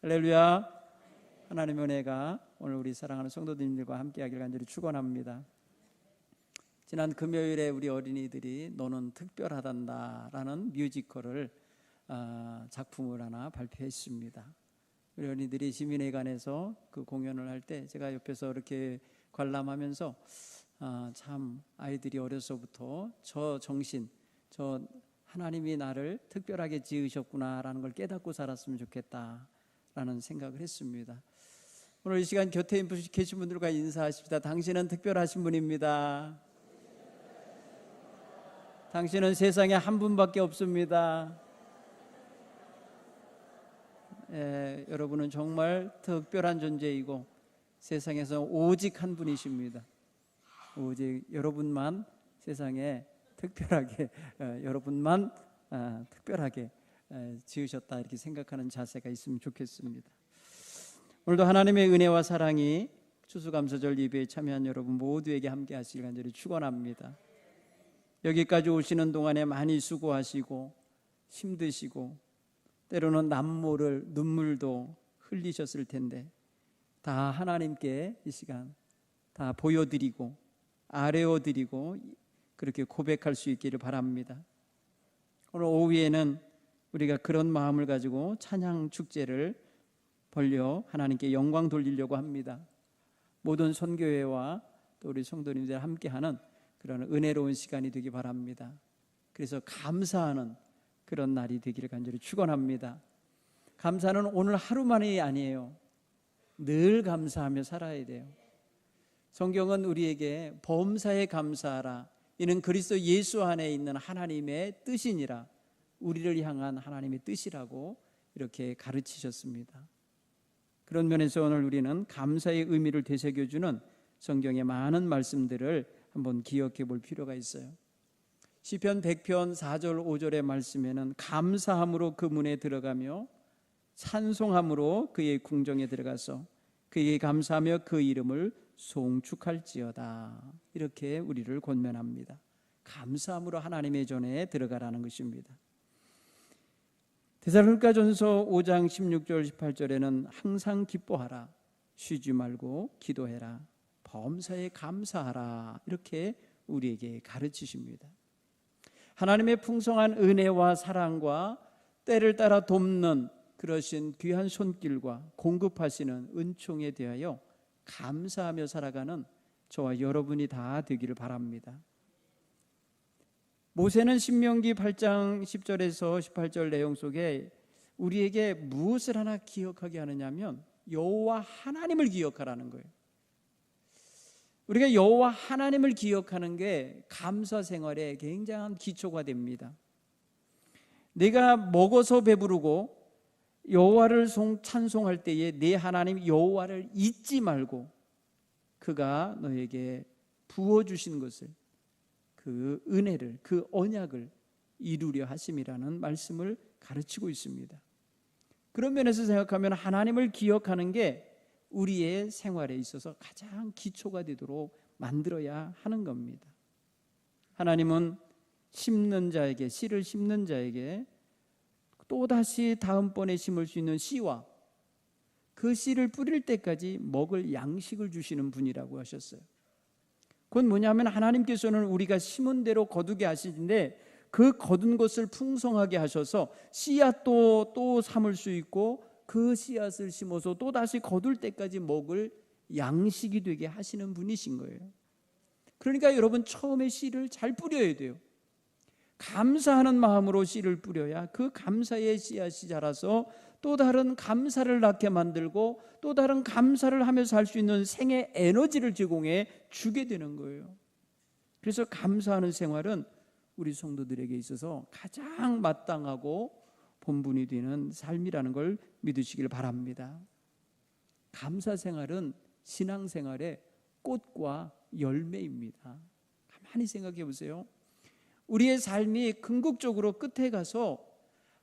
할렐루야. 하나님의 은혜가 오늘 우리 사랑하는 성도님들과 함께하기를 간절히 축원합니다. 지난 금요일에 우리 어린이들이 너는 특별하단다라는 뮤지컬을 작품을 하나 발표했습니다. 우리 어린이들이 시민회관에서 그 공연을 할 때 제가 옆에서 이렇게 관람하면서 참 아이들이 어려서부터 저 정신, 저 하나님이 나를 특별하게 지으셨구나라는 걸 깨닫고 살았으면 좋겠다라는 생각을 했습니다. 오늘 이 시간 곁에 계신 분들과 인사하십시다. 당신은 특별하신 분입니다. 당신은 세상에 한 분밖에 없습니다. 여러분은 정말 특별한 존재이고 세상에서 오직 한 분이십니다. 오직 여러분만 세상에 특별하게 여러분만 특별하게 지으셨다 이렇게 생각하는 자세가 있으면 좋겠습니다. 오늘도 하나님의 은혜와 사랑이 추수감사절 예배에 참여한 여러분 모두에게 함께 하시길 간절히 축원합니다. 여기까지 오시는 동안에 많이 수고하시고 힘드시고 때로는 남모를 눈물도 흘리셨을 텐데 다 하나님께 이 시간 다 보여드리고 아뢰어드리고 그렇게 고백할 수 있기를 바랍니다. 오늘 오후에는 우리가 그런 마음을 가지고 찬양 축제를 벌려 하나님께 영광 돌리려고 합니다. 모든 선교회와 또 우리 성도님들 함께하는 그런 은혜로운 시간이 되기 바랍니다. 그래서 감사하는 그런 날이 되기를 간절히 축원합니다. 감사는 오늘 하루만이 아니에요. 늘 감사하며 살아야 돼요. 성경은 우리에게 범사에 감사하라. 이는 그리스도 예수 안에 있는 하나님의 뜻이니라. 우리를 향한 하나님의 뜻이라고 이렇게 가르치셨습니다. 그런 면에서 오늘 우리는 감사의 의미를 되새겨주는 성경의 많은 말씀들을 한번 기억해 볼 필요가 있어요. 시편 100편 4절 5절의 말씀에는 감사함으로 그 문에 들어가며 찬송함으로 그의 궁정에 들어가서 그에게 감사하며 그 이름을 송축할지어다. 이렇게 우리를 권면합니다. 감사함으로 하나님의 전에 들어가라는 것입니다. 데살로니가전서 5장 16절 18절에는 항상 기뻐하라, 쉬지 말고 기도해라, 범사에 감사하라 이렇게 우리에게 가르치십니다. 하나님의 풍성한 은혜와 사랑과 때를 따라 돕는 그러신 귀한 손길과 공급하시는 은총에 대하여 감사하며 살아가는 저와 여러분이 다 되기를 바랍니다. 모세는 신명기 8장 10절에서 18절 내용 속에 우리에게 무엇을 하나 기억하게 하느냐면 여호와 하나님을 기억하라는 거예요. 우리가 여호와 하나님을 기억하는 게 감사 생활에 굉장한 기초가 됩니다. 내가 먹어서 배부르고 여호와를 찬송할 때에 내 하나님 여호와를 잊지 말고 그가 너에게 부어주신 것을, 그 은혜를, 그 언약을 이루려 하심이라는 말씀을 가르치고 있습니다. 그런 면에서 생각하면 하나님을 기억하는 게 우리의 생활에 있어서 가장 기초가 되도록 만들어야 하는 겁니다. 하나님은 심는 자에게, 씨를 심는 자에게 또다시 다음번에 심을 수 있는 씨와 그 씨를 뿌릴 때까지 먹을 양식을 주시는 분이라고 하셨어요. 그건 뭐냐면 하나님께서는 우리가 심은 대로 거두게 하시는데 그 거둔 것을 풍성하게 하셔서 씨앗도 또 삼을 수 있고 그 씨앗을 심어서 또다시 거둘 때까지 먹을 양식이 되게 하시는 분이신 거예요. 그러니까 여러분 처음에 씨를 잘 뿌려야 돼요. 감사하는 마음으로 씨를 뿌려야 그 감사의 씨앗이 자라서 또 다른 감사를 낳게 만들고 또 다른 감사를 하면서 살 수 있는 생의 에너지를 제공해 주게 되는 거예요. 그래서 감사하는 생활은 우리 성도들에게 있어서 가장 마땅하고 본분이 되는 삶이라는 걸 믿으시길 바랍니다. 감사 생활은 신앙생활의 꽃과 열매입니다. 가만히 생각해 보세요. 우리의 삶이 궁극적으로 끝에 가서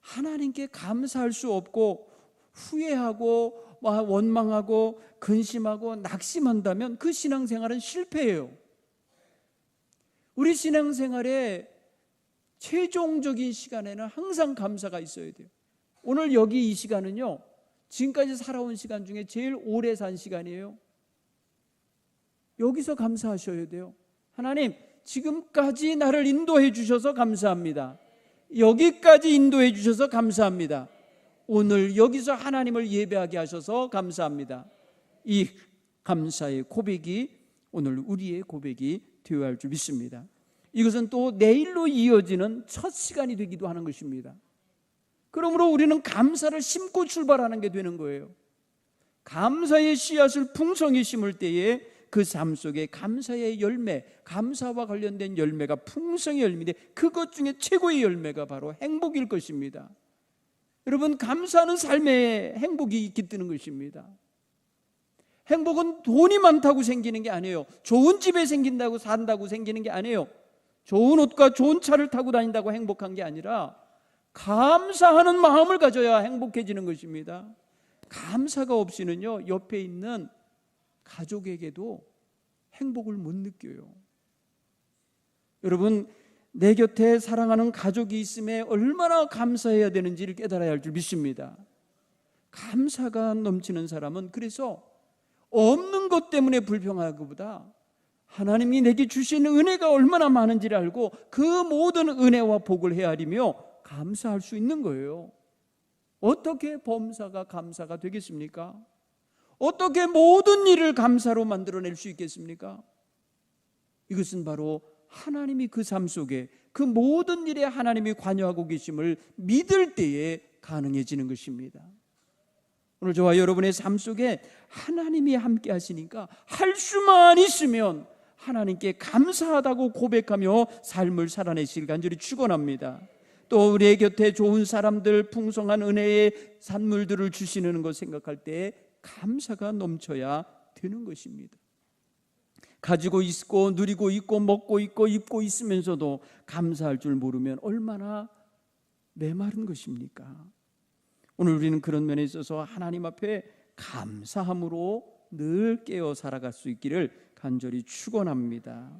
하나님께 감사할 수 없고 후회하고 원망하고 근심하고 낙심한다면 그 신앙생활은 실패예요. 우리 신앙생활의 최종적인 시간에는 항상 감사가 있어야 돼요. 오늘 여기 이 시간은요, 지금까지 살아온 시간 중에 제일 오래 산 시간이에요. 여기서 감사하셔야 돼요. 하나님, 지금까지 나를 인도해 주셔서 감사합니다. 여기까지 인도해 주셔서 감사합니다. 오늘 여기서 하나님을 예배하게 하셔서 감사합니다. 이 감사의 고백이 오늘 우리의 고백이 되어야 할 줄 믿습니다. 이것은 또 내일로 이어지는 첫 시간이 되기도 하는 것입니다. 그러므로 우리는 감사를 심고 출발하는 게 되는 거예요. 감사의 씨앗을 풍성히 심을 때에 그 삶 속에 감사의 열매, 감사와 관련된 열매가 풍성히 열매인데 그것 중에 최고의 열매가 바로 행복일 것입니다. 여러분, 감사하는 삶에 행복이 깃드는 것입니다. 행복은 돈이 많다고 생기는 게 아니에요. 좋은 집에 생긴다고 산다고 생기는 게 아니에요. 좋은 옷과 좋은 차를 타고 다닌다고 행복한 게 아니라 감사하는 마음을 가져야 행복해지는 것입니다. 감사가 없이는요, 옆에 있는 가족에게도 행복을 못 느껴요. 여러분, 내 곁에 사랑하는 가족이 있음에 얼마나 감사해야 되는지를 깨달아야 할 줄 믿습니다. 감사가 넘치는 사람은 그래서 없는 것 때문에 불평하기보다 하나님이 내게 주신 은혜가 얼마나 많은지를 알고 그 모든 은혜와 복을 헤아리며 감사할 수 있는 거예요. 어떻게 범사가 감사가 되겠습니까? 어떻게 모든 일을 감사로 만들어낼 수 있겠습니까? 이것은 바로 하나님이 그 삶 속에 그 모든 일에 하나님이 관여하고 계심을 믿을 때에 가능해지는 것입니다. 오늘 저와 여러분의 삶 속에 하나님이 함께 하시니까 할 수만 있으면 하나님께 감사하다고 고백하며 삶을 살아내시길 간절히 축원합니다. 또 우리의 곁에 좋은 사람들, 풍성한 은혜의 산물들을 주시는 것 생각할 때 감사가 넘쳐야 되는 것입니다. 가지고 있고 누리고 있고 먹고 있고 입고 있으면서도 감사할 줄 모르면 얼마나 메마른 것입니까? 오늘 우리는 그런 면에 있어서 하나님 앞에 감사함으로 늘 깨어 살아갈 수 있기를 간절히 축원합니다.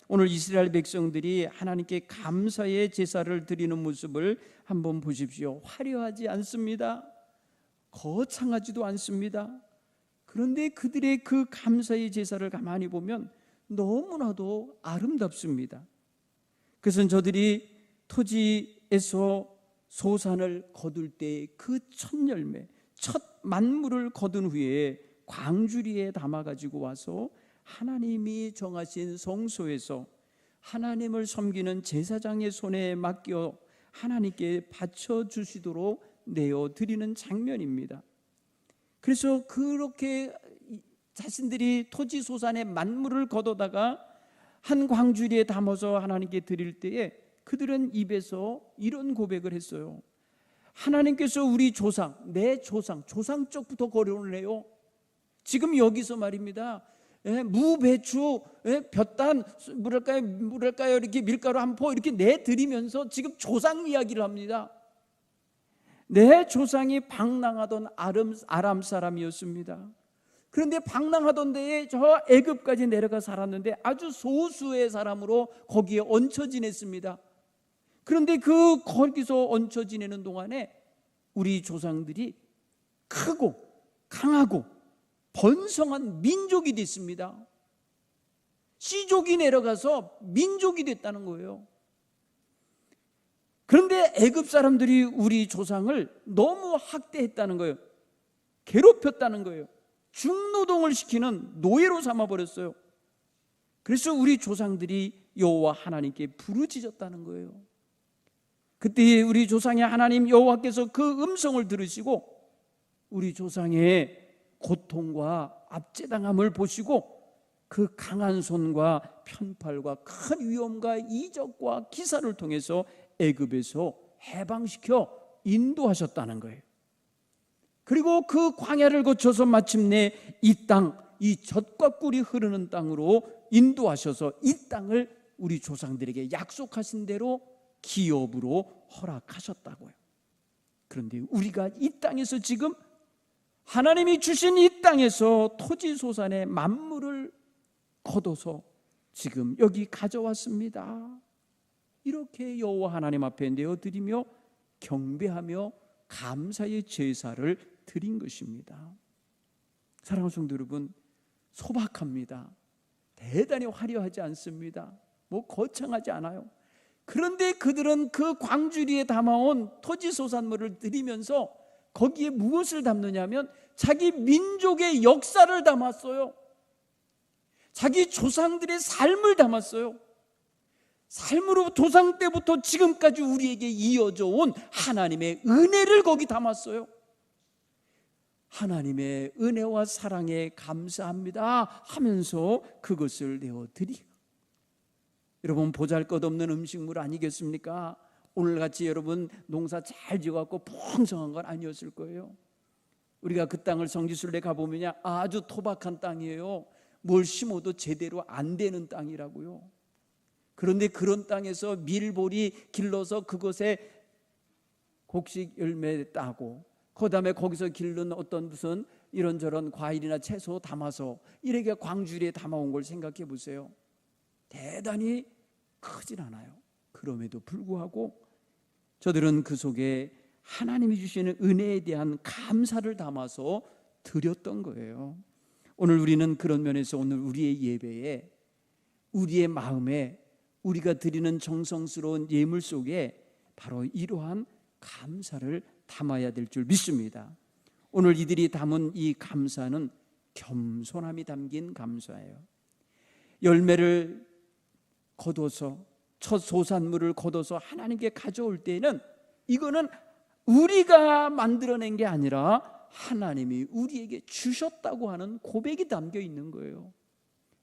오늘 이스라엘 백성들이 하나님께 감사의 제사를 드리는 모습을 한번 보십시오. 화려하지 않습니다. 거창하지도 않습니다. 그런데 그들의 그 감사의 제사를 가만히 보면 너무나도 아름답습니다. 그것은 저들이 토지에서 소산을 거둘 때 그 첫 열매, 첫 만물을 거둔 후에 광주리에 담아가지고 와서 하나님이 정하신 성소에서 하나님을 섬기는 제사장의 손에 맡겨 하나님께 바쳐주시도록 내어드리는 장면입니다. 그래서 그렇게 자신들이 토지 소산의 만물을 거둬다가 한 광주리에 담아서 하나님께 드릴 때에 그들은 입에서 이런 고백을 했어요. 하나님께서 우리 조상, 내 조상 쪽부터 거론을 해요. 지금 여기서 말입니다. 무, 배추, 볕단, 뭐랄까요, 이렇게 밀가루 한 포 이렇게 내드리면서 지금 조상 이야기를 합니다. 내 조상이 방랑하던 아람 사람이었습니다. 그런데 방랑하던 데에 저 애굽까지 내려가 살았는데 아주 소수의 사람으로 거기에 얹혀 지냈습니다. 그런데 거기서 얹혀 지내는 동안에 우리 조상들이 크고 강하고 번성한 민족이 됐습니다. 씨족이 내려가서 민족이 됐다는 거예요. 그런데 애굽 사람들이 우리 조상을 너무 학대했다는 거예요. 괴롭혔다는 거예요. 중노동을 시키는 노예로 삼아버렸어요. 그래서 우리 조상들이 여호와 하나님께 부르짖었다는 거예요. 그때 우리 조상의 하나님 여호와께서 그 음성을 들으시고 우리 조상의 고통과 압제당함을 보시고 그 강한 손과 편팔과 큰 위험과 이적과 기사를 통해서 애굽에서 해방시켜 인도하셨다는 거예요. 그리고 그 광야를 거쳐서 마침내 이 땅, 이 젖과 꿀이 흐르는 땅으로 인도하셔서 이 땅을 우리 조상들에게 약속하신 대로 기업으로 허락하셨다고요. 그런데 우리가 이 땅에서 지금 하나님이 주신 이 땅에서 토지소산의 만물을 거둬서 지금 여기 가져왔습니다. 이렇게 여호와 하나님 앞에 내어드리며 경배하며 감사의 제사를 드린 것입니다. 사랑하는 성도 여러분, 소박합니다. 대단히 화려하지 않습니다. 뭐 거창하지 않아요. 그런데 그들은 그 광주리에 담아온 토지소산물을 드리면서 거기에 무엇을 담느냐면 자기 민족의 역사를 담았어요. 자기 조상들의 삶을 담았어요. 삶으로 조상 때부터 지금까지 우리에게 이어져 온 하나님의 은혜를 거기 담았어요. 하나님의 은혜와 사랑에 감사합니다 하면서 그것을 내어드리고, 여러분 보잘것없는 음식물 아니겠습니까? 오늘같이 여러분 농사 잘 지어갖고 풍성한 건 아니었을 거예요. 우리가 그 땅을 성지순례 가보면 아주 토박한 땅이에요. 뭘 심어도 제대로 안 되는 땅이라고요. 그런데 그런 땅에서 밀보리 길러서 그것에 곡식 열매 따고, 그 다음에 거기서 기른 어떤 무슨 이런저런 과일이나 채소 담아서 이렇게 광주리에 담아온 걸 생각해 보세요. 대단히 크진 않아요. 그럼에도 불구하고 저들은 그 속에 하나님이 주시는 은혜에 대한 감사를 담아서 드렸던 거예요. 오늘 우리는 그런 면에서 오늘 우리의 예배에, 우리의 마음에, 우리가 드리는 정성스러운 예물 속에 바로 이러한 감사를 담아야 될 줄 믿습니다. 오늘 이들이 담은 이 감사는 겸손함이 담긴 감사예요. 열매를 거둬서, 첫 소산물을 거둬서 하나님께 가져올 때에는 이거는 우리가 만들어낸 게 아니라 하나님이 우리에게 주셨다고 하는 고백이 담겨 있는 거예요.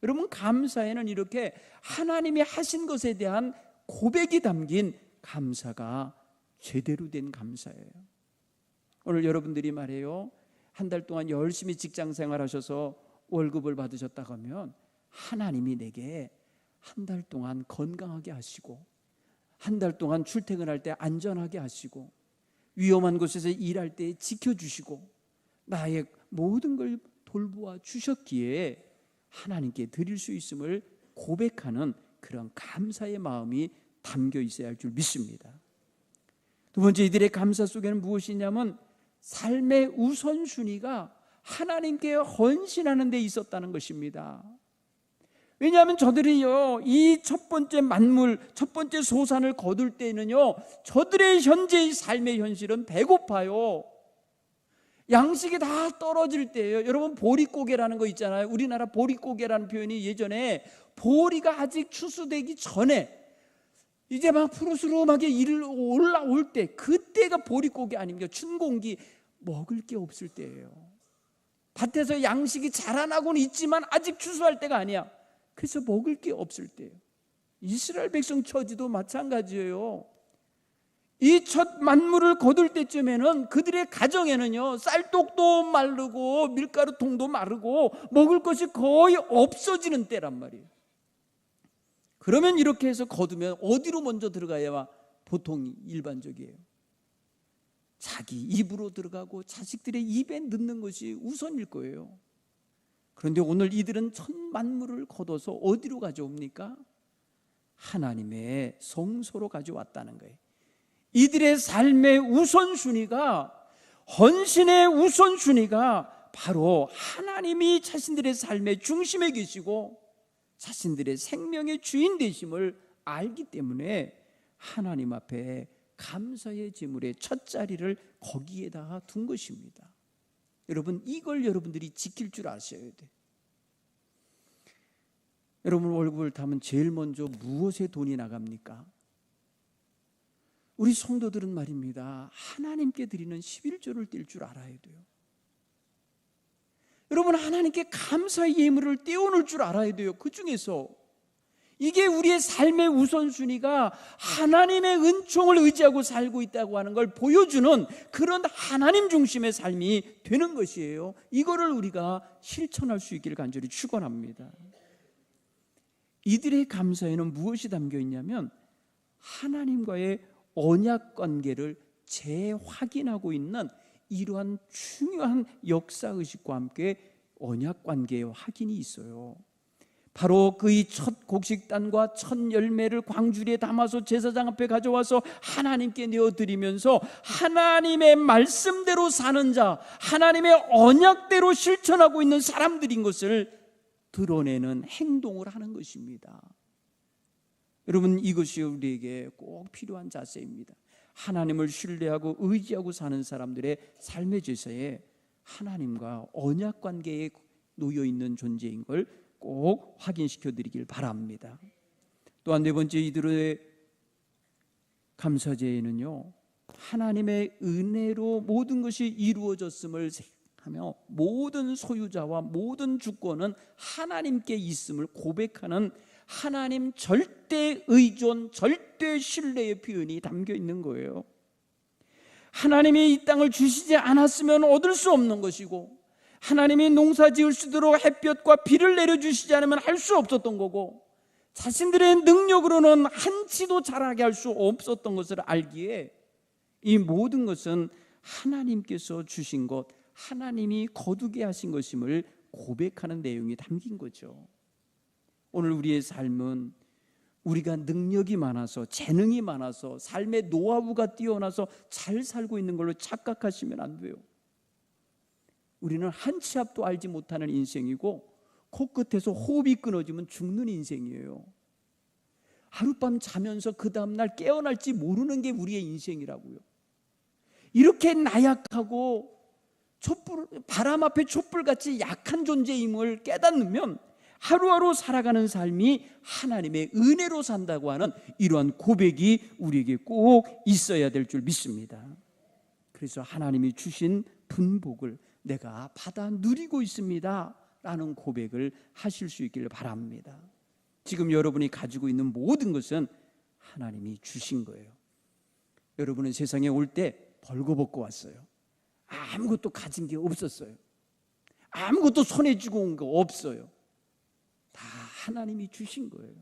여러분, 감사에는 이렇게 하나님이 하신 것에 대한 고백이 담긴 감사가 제대로 된 감사예요. 오늘 여러분들이 말해요, 한 달 동안 열심히 직장 생활하셔서 월급을 받으셨다고 하면 하나님이 내게 한 달 동안 건강하게 하시고, 한 달 동안 출퇴근할 때 안전하게 하시고, 위험한 곳에서 일할 때 지켜주시고, 나의 모든 걸 돌보아 주셨기에 하나님께 드릴 수 있음을 고백하는 그런 감사의 마음이 담겨 있어야 할 줄 믿습니다. 두 번째, 이들의 감사 속에는 무엇이냐면 삶의 우선순위가 하나님께 헌신하는 데 있었다는 것입니다. 왜냐하면 저들이요, 이 첫 번째 만물, 첫 번째 소산을 거둘 때는요, 저들의 현재의 삶의 현실은 배고파요. 양식이 다 떨어질 때예요. 여러분, 보릿고개라는 거 있잖아요. 우리나라 보릿고개라는 표현이 예전에 보리가 아직 추수되기 전에 이제 막 푸르스름하게 올라올 때, 그때가 보릿고개 아닙니까? 춘공기, 먹을 게 없을 때예요. 밭에서 양식이 자라나고는 있지만 아직 추수할 때가 아니야. 그래서 먹을 게 없을 때예요. 이스라엘 백성 처지도 마찬가지예요. 이 첫 만물을 거둘 때쯤에는 그들의 가정에는요, 쌀떡도 마르고 밀가루통도 마르고 먹을 것이 거의 없어지는 때란 말이에요. 그러면 이렇게 해서 거두면 어디로 먼저 들어가야 보통 일반적이에요? 자기 입으로 들어가고 자식들의 입에 넣는 것이 우선일 거예요. 그런데 오늘 이들은 첫 만물을 거둬서 어디로 가져옵니까? 하나님의 성소로 가져왔다는 거예요. 이들의 삶의 우선순위가, 헌신의 우선순위가 바로 하나님이 자신들의 삶의 중심에 계시고 자신들의 생명의 주인 되심을 알기 때문에 하나님 앞에 감사의 제물의 첫 자리를 거기에다가 둔 것입니다. 여러분, 이걸 여러분들이 지킬 줄 아셔야 돼요. 여러분, 월급을 타면 제일 먼저 무엇에 돈이 나갑니까? 우리 성도들은 말입니다, 하나님께 드리는 11조를 뗄 줄 알아야 돼요. 여러분, 하나님께 감사의 예물을 떼어놓을 줄 알아야 돼요. 그 중에서 이게 우리의 삶의 우선순위가 하나님의 은총을 의지하고 살고 있다고 하는 걸 보여주는 그런 하나님 중심의 삶이 되는 것이에요. 이거를 우리가 실천할 수 있기를 간절히 축원합니다. 이들의 감사에는 무엇이 담겨 있냐면 하나님과의 언약 관계를 재확인하고 있는 이러한 중요한 역사의식과 함께 언약 관계의 확인이 있어요. 바로 그의 첫 곡식단과 첫 열매를 광주리에 담아서 제사장 앞에 가져와서 하나님께 내어드리면서 하나님의 말씀대로 사는 자, 하나님의 언약대로 실천하고 있는 사람들인 것을 드러내는 행동을 하는 것입니다. 여러분, 이것이 우리에게 꼭 필요한 자세입니다. 하나님을 신뢰하고 의지하고 사는 사람들의 삶의 제사에 하나님과 언약 관계에 놓여 있는 존재인 걸 꼭 확인시켜 드리길 바랍니다. 또한 네 번째, 이들의 감사제에는요, 하나님의 은혜로 모든 것이 이루어졌음을 생각하며 모든 소유자와 모든 주권은 하나님께 있음을 고백하는 하나님 절대 의존, 절대 신뢰의 표현이 담겨 있는 거예요. 하나님이 이 땅을 주시지 않았으면 얻을 수 없는 것이고, 하나님이 농사 지을 수 있도록 햇볕과 비를 내려주시지 않으면 할 수 없었던 거고, 자신들의 능력으로는 한치도 자라게 할 수 없었던 것을 알기에 이 모든 것은 하나님께서 주신 것, 하나님이 거두게 하신 것임을 고백하는 내용이 담긴 거죠. 오늘 우리의 삶은 우리가 능력이 많아서, 재능이 많아서, 삶의 노하우가 뛰어나서 잘 살고 있는 걸로 착각하시면 안 돼요. 우리는 한 치 앞도 알지 못하는 인생이고, 코끝에서 호흡이 끊어지면 죽는 인생이에요. 하룻밤 자면서 그 다음날 깨어날지 모르는 게 우리의 인생이라고요. 이렇게 나약하고 바람 앞에 촛불같이 약한 존재임을 깨닫으면 하루하루 살아가는 삶이 하나님의 은혜로 산다고 하는 이러한 고백이 우리에게 꼭 있어야 될 줄 믿습니다. 그래서 하나님이 주신 분복을 내가 받아 누리고 있습니다 라는 고백을 하실 수 있기를 바랍니다. 지금 여러분이 가지고 있는 모든 것은 하나님이 주신 거예요. 여러분은 세상에 올 때 벌거벗고 왔어요. 아무것도 가진 게 없었어요. 아무것도 손에 쥐고 온 거 없어요. 다 하나님이 주신 거예요.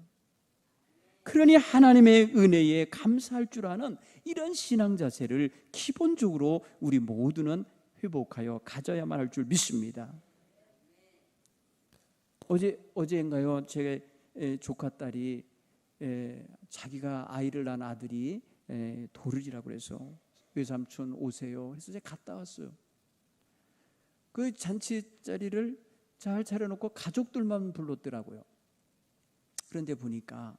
그러니 하나님의 은혜에 감사할 줄 아는 이런 신앙 자세를 기본적으로 우리 모두는 회복하여 가져야만 할 줄 믿습니다. 어제인가요? 제 조카 딸이 자기가 아이를 낳은 아들이 도르지라고 해서 외삼촌 오세요 해서 제가 갔다 왔어요. 그 잔치 자리를 잘 차려놓고 가족들만 불렀더라고요. 그런데 보니까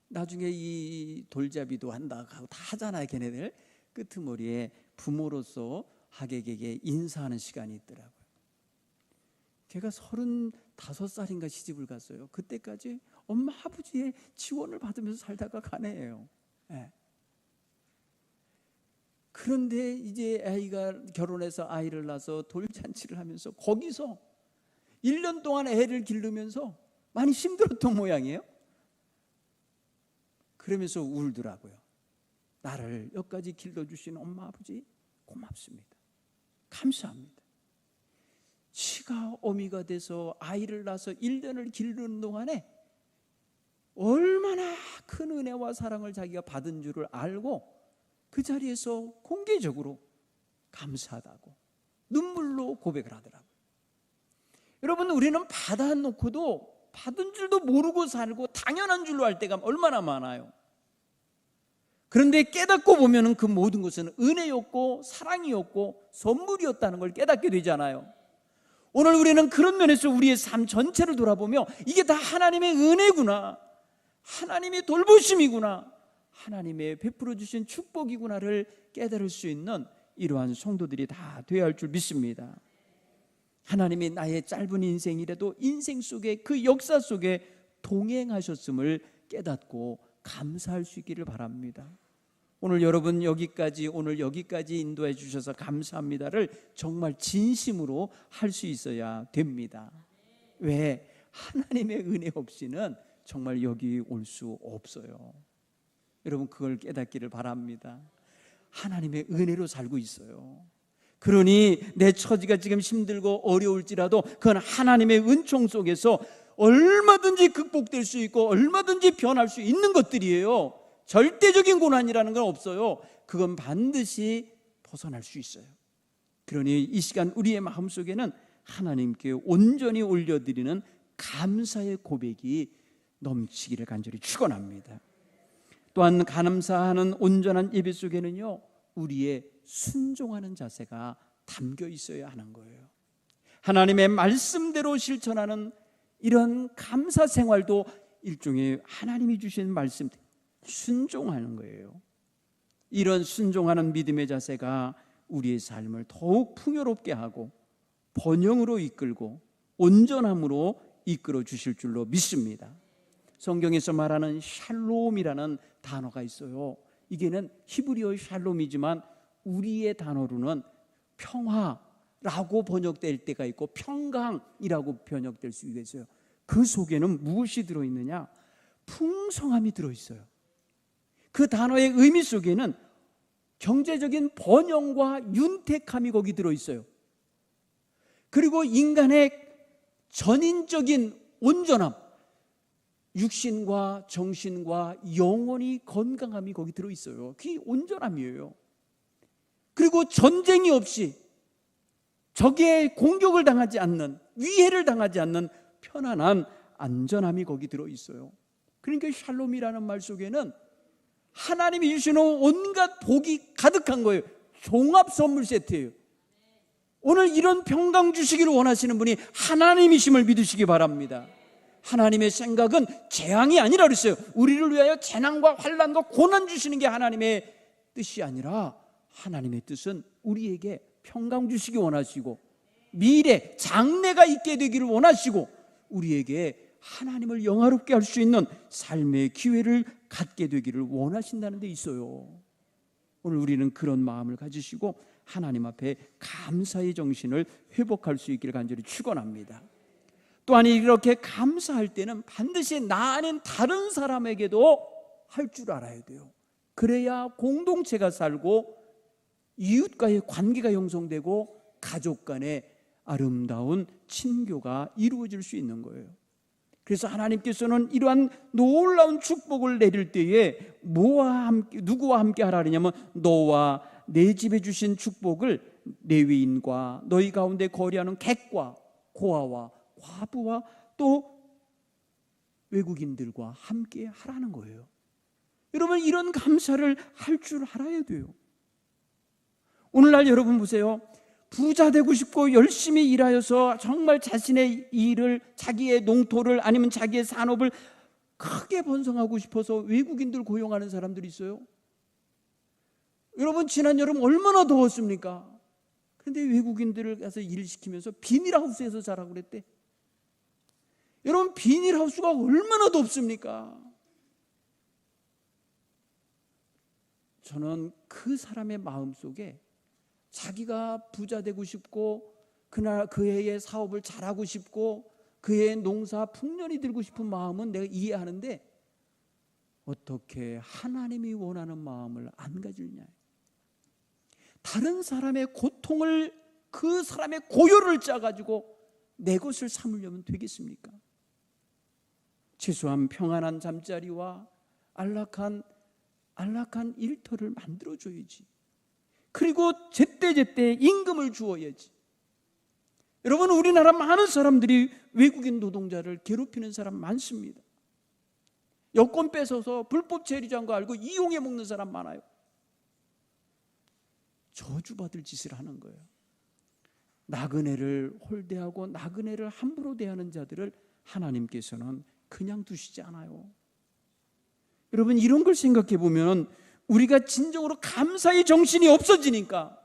나중에 이 돌잡이도 한다 하고 다 하잖아요. 걔네들 끄트머리에 부모로서 하객에게 인사하는 시간이 있더라고요. 걔가 35살인가 시집을 갔어요. 그때까지 엄마 아버지의 지원을 받으면서 살다가 간 애예요. 네. 그런데 이제 아이가 결혼해서 아이를 낳아서 돌잔치를 하면서 거기서 1년 동안 애를 기르면서 많이 힘들었던 모양이에요. 그러면서 울더라고요. 나를 여기까지 길러주신 엄마 아버지 고맙습니다. 감사합니다. 지가 어미가 돼서 아이를 낳아서 1년을 기르는 동안에 얼마나 큰 은혜와 사랑을 자기가 받은 줄을 알고 그 자리에서 공개적으로 감사하다고 눈물로 고백을 하더라고요. 여러분, 우리는 받아놓고도 받은 줄도 모르고 살고 당연한 줄로 할 때가 얼마나 많아요. 그런데 깨닫고 보면 그 모든 것은 은혜였고 사랑이었고 선물이었다는 걸 깨닫게 되잖아요. 오늘 우리는 그런 면에서 우리의 삶 전체를 돌아보며 이게 다 하나님의 은혜구나, 하나님의 돌보심이구나, 하나님의 베풀어 주신 축복이구나를 깨달을 수 있는 이러한 성도들이 다 되어야 할 줄 믿습니다. 하나님이 나의 짧은 인생이라도 인생 속에 그 역사 속에 동행하셨음을 깨닫고 감사할 수 있기를 바랍니다. 오늘 여러분 오늘 여기까지 인도해 주셔서 감사합니다를 정말 진심으로 할 수 있어야 됩니다. 왜? 하나님의 은혜 없이는 정말 여기 올 수 없어요. 여러분, 그걸 깨닫기를 바랍니다. 하나님의 은혜로 살고 있어요. 그러니 내 처지가 지금 힘들고 어려울지라도 그건 하나님의 은총 속에서 얼마든지 극복될 수 있고 얼마든지 변할 수 있는 것들이에요. 절대적인 고난이라는 건 없어요. 그건 반드시 벗어날 수 있어요. 그러니 이 시간 우리의 마음속에는 하나님께 온전히 올려드리는 감사의 고백이 넘치기를 간절히 축원합니다. 또한 감사하는 온전한 예배 속에는요, 우리의 순종하는 자세가 담겨 있어야 하는 거예요. 하나님의 말씀대로 실천하는 이런 감사 생활도 일종의 하나님이 주신 말씀 순종하는 거예요. 이런 순종하는 믿음의 자세가 우리의 삶을 더욱 풍요롭게 하고 번영으로 이끌고 온전함으로 이끌어 주실 줄로 믿습니다. 성경에서 말하는 샬롬이라는 단어가 있어요. 이게는 히브리어의 샬롬이지만 우리의 단어로는 평화라고 번역될 때가 있고 평강이라고 번역될 수 있어요. 그 속에는 무엇이 들어있느냐? 풍성함이 들어있어요. 그 단어의 의미 속에는 경제적인 번영과 윤택함이 거기 들어있어요. 그리고 인간의 전인적인 온전함, 육신과 정신과 영혼이 건강함이 거기 들어있어요. 그게 온전함이에요. 그리고 전쟁이 없이 적의 공격을 당하지 않는, 위해를 당하지 않는 편안한 안전함이 거기 들어있어요. 그러니까 샬롬이라는 말 속에는 하나님이 주시는 온갖 복이 가득한 거예요. 종합 선물 세트예요. 오늘 이런 평강 주시기를 원하시는 분이 하나님이심을 믿으시기 바랍니다. 하나님의 생각은 재앙이 아니라 그랬어요. 우리를 위하여 재난과 환난과 고난 주시는 게 하나님의 뜻이 아니라 하나님의 뜻은 우리에게 평강 주시기 원하시고 미래 장래가 있게 되기를 원하시고 우리에게 하나님을 영화롭게 할 수 있는 삶의 기회를 갖게 되기를 원하신다는 데 있어요. 오늘 우리는 그런 마음을 가지시고 하나님 앞에 감사의 정신을 회복할 수 있기를 간절히 축원합니다. 또한 이렇게 감사할 때는 반드시 나 아닌 다른 사람에게도 할 줄 알아야 돼요. 그래야 공동체가 살고 이웃과의 관계가 형성되고 가족 간의 아름다운 친교가 이루어질 수 있는 거예요. 그래서 하나님께서는 이러한 놀라운 축복을 내릴 때에 누구와 함께 하라 그러냐면 너와 내 집에 주신 축복을 레위인과 너희 가운데 거리하는 객과 고아와 과부와 또 외국인들과 함께 하라는 거예요. 여러분 이런 감사를 할 줄 알아야 돼요. 오늘날 여러분 보세요. 부자 되고 싶고 열심히 일하여서 정말 자신의 일을 자기의 농토를 아니면 자기의 산업을 크게 번성하고 싶어서 외국인들 고용하는 사람들이 있어요. 여러분 지난 여름 얼마나 더웠습니까? 그런데 외국인들을 가서 일을 시키면서 비닐하우스에서 자라고 그랬대. 여러분 비닐하우스가 얼마나 덥습니까? 저는 그 사람의 마음속에 자기가 부자 되고 싶고 그날 그 해의 사업을 잘하고 싶고 그 해의 농사 풍년이 들고 싶은 마음은 내가 이해하는데 어떻게 하나님이 원하는 마음을 안 가지느냐. 다른 사람의 고통을 그 사람의 고요를 짜가지고 내 것을 삼으려면 되겠습니까? 최소한 평안한 잠자리와 안락한 일터를 만들어줘야지. 그리고 제때제때 임금을 주어야지. 여러분 우리나라 많은 사람들이 외국인 노동자를 괴롭히는 사람 많습니다. 여권 뺏어서 불법 체류자인 거 알고 이용해 먹는 사람 많아요. 저주받을 짓을 하는 거예요. 나그네를 홀대하고 나그네를 함부로 대하는 자들을 하나님께서는 그냥 두시지 않아요. 여러분 이런 걸 생각해 보면 우리가 진정으로 감사의 정신이 없어지니까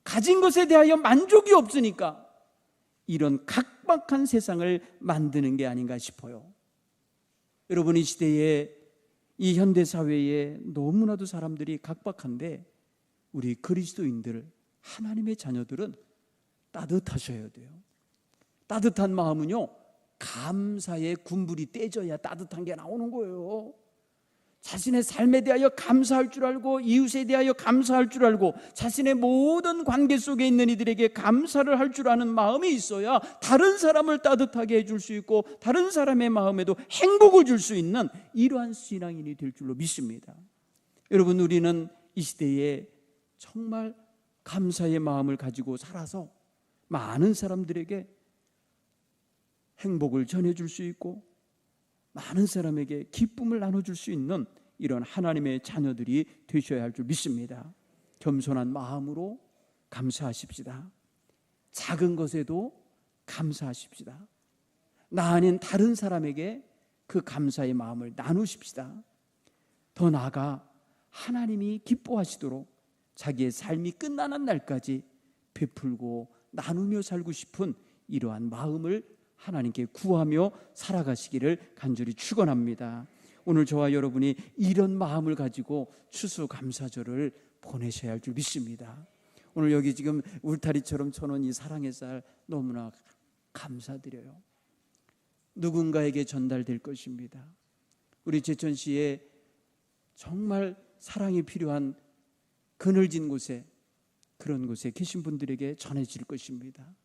가진 것에 대하여 만족이 없으니까 이런 각박한 세상을 만드는 게 아닌가 싶어요. 여러분 이 시대에 이 현대사회에 너무나도 사람들이 각박한데 우리 그리스도인들 하나님의 자녀들은 따뜻하셔야 돼요. 따뜻한 마음은요 감사의 군불이 떼져야 따뜻한 게 나오는 거예요. 자신의 삶에 대하여 감사할 줄 알고 이웃에 대하여 감사할 줄 알고 자신의 모든 관계 속에 있는 이들에게 감사를 할 줄 아는 마음이 있어야 다른 사람을 따뜻하게 해줄 수 있고 다른 사람의 마음에도 행복을 줄 수 있는 이러한 신앙인이 될 줄로 믿습니다. 여러분 우리는 이 시대에 정말 감사의 마음을 가지고 살아서 많은 사람들에게 행복을 전해줄 수 있고 많은 사람에게 기쁨을 나눠줄 수 있는 이런 하나님의 자녀들이 되셔야 할 줄 믿습니다. 겸손한 마음으로 감사하십시다. 작은 것에도 감사하십시다. 나 아닌 다른 사람에게 그 감사의 마음을 나누십시다. 더 나아가 하나님이 기뻐하시도록 자기의 삶이 끝나는 날까지 베풀고 나누며 살고 싶은 이러한 마음을 하나님께 구하며 살아가시기를 간절히 축원합니다. 오늘 저와 여러분이 이런 마음을 가지고 추수감사절을 보내셔야 할 줄 믿습니다. 오늘 여기 지금 울타리처럼 쳐놓은 이 사랑의 쌀 너무나 감사드려요. 누군가에게 전달될 것입니다. 우리 제천시에 정말 사랑이 필요한 그늘진 곳에, 그런 곳에 계신 분들에게 전해질 것입니다.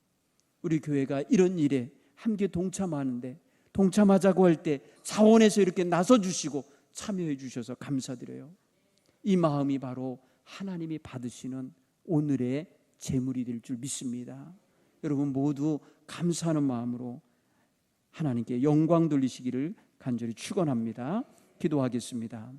우리 교회가 이런 일에 함께 동참하는데, 동참하자고 할 때 자원에서 이렇게 나서주시고 참여해 주셔서 감사드려요. 이 마음이 바로 하나님이 받으시는 오늘의 제물이 될 줄 믿습니다. 여러분 모두 감사하는 마음으로 하나님께 영광 돌리시기를 간절히 축원합니다. 기도하겠습니다.